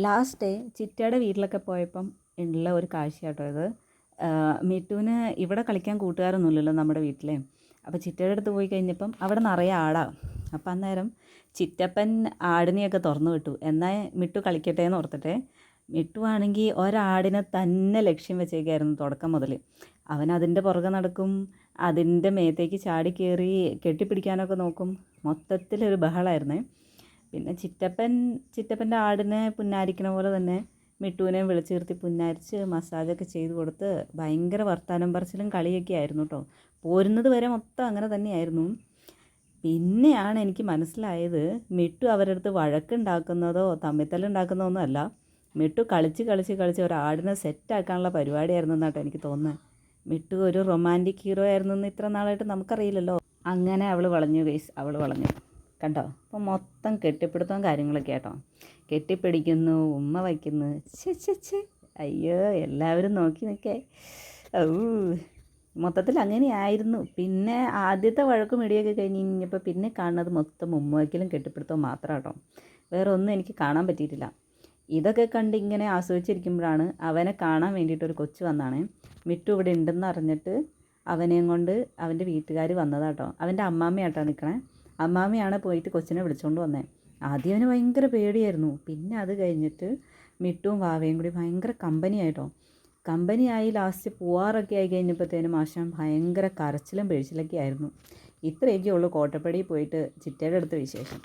Last day ചിറ്റയുടെ വീട്ടിലൊക്കെ പോയപ്പം ഉള്ള ഒരു കാഴ്ച കേട്ടോ ഇത്. മിട്ടുവിന് ഇവിടെ കളിക്കാൻ കൂട്ടുകാരൊന്നുമില്ലല്ലോ നമ്മുടെ വീട്ടിലെ. അപ്പോൾ ചിറ്റയുടെ അടുത്ത് പോയി കഴിഞ്ഞപ്പം അവിടെ നിറയെ ആടാണ്. അപ്പം അന്നേരം ചിറ്റപ്പൻ ആടിനെയൊക്കെ തുറന്നു വിട്ടു. എന്നാൽ മിട്ടു കളിക്കട്ടെ എന്ന് ഓർത്തിട്ടെ. മിട്ടു ആണെങ്കിൽ ഒരാടിനെ തന്നെ ലക്ഷ്യം വെച്ചേക്കായിരുന്നു തുടക്കം മുതൽ. അവൻ അതിൻ്റെ പുറകെ നടക്കും, അതിൻ്റെ മേത്തേക്ക് ചാടി കയറി കെട്ടിപ്പിടിക്കാനൊക്കെ നോക്കും. മൊത്തത്തിലൊരു ബഹളമായിരുന്നേ. പിന്നെ ചിറ്റപ്പൻ്റെ ആടിനെ പുന്നാരിക്കണ പോലെ തന്നെ മിട്ടുവിനെ വിളിച്ചു നിർത്തി പുന്നാരിച്ച് മസാജൊക്കെ ചെയ്ത് കൊടുത്ത് ഭയങ്കര വർത്താനം പറച്ചിലും കളിയൊക്കെ ആയിരുന്നു കേട്ടോ. പോരുന്നത് വരെ മൊത്തം അങ്ങനെ തന്നെയായിരുന്നു. പിന്നെയാണ് എനിക്ക് മനസ്സിലായത് മിട്ടു അവരുടെ അടുത്ത് വഴക്കുണ്ടാക്കുന്നതോ തമ്മിത്തല്ലുണ്ടാക്കുന്നതോ ഒന്നും അല്ല. മിട്ടു കളിച്ച് ഒരാടിനെ സെറ്റാക്കാനുള്ള പരിപാടിയായിരുന്നു എന്നാട്ടോ എനിക്ക് തോന്നുന്നത്. മിട്ടു ഒരു റൊമാൻറ്റിക് ഹീറോ ആയിരുന്നു എന്ന് ഇത്ര നാളായിട്ട് നമുക്കറിയില്ലല്ലോ. അങ്ങനെ അവൾ വളഞ്ഞു ഗൈസ്, അവൾ വളഞ്ഞു കണ്ടോ. അപ്പോൾ മൊത്തം കെട്ടിപ്പിടുത്തവും കാര്യങ്ങളൊക്കെ ആട്ടോ. കെട്ടിപ്പിടിക്കുന്നു, ഉമ്മ വയ്ക്കുന്നു. ഛെ അയ്യോ, എല്ലാവരും നോക്കി നിൽക്കേ. ഓ, മൊത്തത്തിൽ അങ്ങനെയായിരുന്നു. പിന്നെ ആദ്യത്തെ വഴക്കും ഇടിയൊക്കെ കഴിഞ്ഞപ്പോൾ പിന്നെ കാണുന്നത് മൊത്തം ഉമ്മ വയ്ക്കലും കെട്ടിപ്പിടുത്തവും മാത്രം കേട്ടോ. വേറെ ഒന്നും എനിക്ക് കാണാൻ പറ്റിയിട്ടില്ല. ഇതൊക്കെ കണ്ട് ഇങ്ങനെ ആസ്വദിച്ചിരിക്കുമ്പോഴാണ് അവനെ കാണാൻ വേണ്ടിയിട്ടൊരു കൊച്ചു വന്നാണ്. മിട്ടു ഇവിടെ ഉണ്ടെന്ന് അറിഞ്ഞിട്ട് അവനെയും കൊണ്ട് അവൻ്റെ വീട്ടുകാർ വന്നതാട്ടോ. അവൻ്റെ അമ്മാമ്മയാട്ടോ നിൽക്കണേ. അമ്മാമ്മയാണ് പോയിട്ട് കൊച്ചിനെ വിളിച്ചുകൊണ്ട് വന്നത്. ആദ്യം അവന് ഭയങ്കര പേടിയായിരുന്നു. പിന്നെ അത് കഴിഞ്ഞിട്ട് മിട്ടുവും വാവയും കൂടി ഭയങ്കര കമ്പനിയായിട്ടോ. കമ്പനിയായി ലാസ്റ്റ് പോവാറൊക്കെ ആയി കഴിഞ്ഞപ്പോഴത്തേനും ആശാൻ ഭയങ്കര കരച്ചിലും പിഴിച്ചിലൊക്കെ ആയിരുന്നു. ഇത്രയൊക്കെ ഉള്ളൂ കോട്ടപ്പടി പോയിട്ട് ചിറ്റയുടെ അടുത്ത് വിശേഷം.